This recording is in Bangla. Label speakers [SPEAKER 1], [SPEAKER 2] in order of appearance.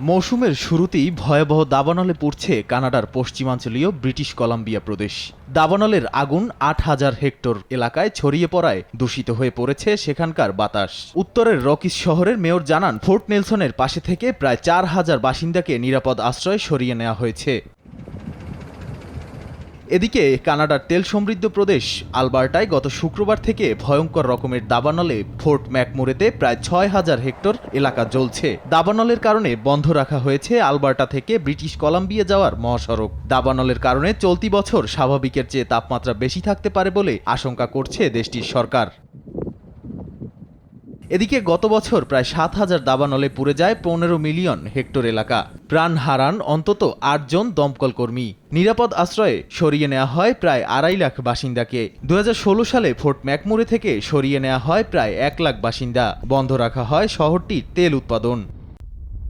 [SPEAKER 1] মৌসুমের শুরুতেই ভয়াবহ দাবানলে পুড়ছে কানাডার পশ্চিমাঞ্চলীয় ব্রিটিশ কলাম্বিয়া প্রদেশ। দাবানলের আগুন ৮,০০০ হেক্টর এলাকায় ছড়িয়ে পড়ায় দূষিত হয়ে পড়েছে সেখানকার বাতাস। উত্তরের রকিস শহরের মেয়র জানান, ফোর্ট নেলসনের পাশে থেকে প্রায় ৪,০০০ বাসিন্দাকে নিরাপদ আশ্রয় সরিয়ে নেওয়া হয়েছে। এদিকে কানাডার তেল সমৃদ্ধ প্রদেশ আলবার্টায় গত শুক্রবার থেকে ভয়ঙ্কর রকমের দাবানলে ফোর্ট ম্যাকমুরেতে প্রায় ৬,০০০ হেক্টর এলাকা জ্বলছে। দাবানলের কারণে বন্ধ রাখা হয়েছে আলবার্টা থেকে ব্রিটিশ কলাম্বিয়া যাওয়ার মহাসড়ক। দাবানলের কারণে চলতি বছর স্বাভাবিকের চেয়ে তাপমাত্রা বেশি থাকতে পারে বলে আশঙ্কা করছে দেশটির সরকার। এদিকে গত বছর প্রায় ৭,০০০ দাবানলে পুড়ে যায় ১৫ মিলিয়ন হেক্টর এলাকা। প্রাণ হারান অন্তত ৮ জন দমকল কর্মী। নিরাপদ আশ্রয়ে সরিয়ে নেওয়া হয় প্রায় ২.৫ লাখ বাসিন্দাকে। ২০১৬ সালে ফোর্ট ম্যাকমুরে থেকে সরিয়ে নেওয়া হয় প্রায় ১ লাখ বাসিন্দা। বন্ধ রাখা হয় শহরটির তেল উৎপাদন।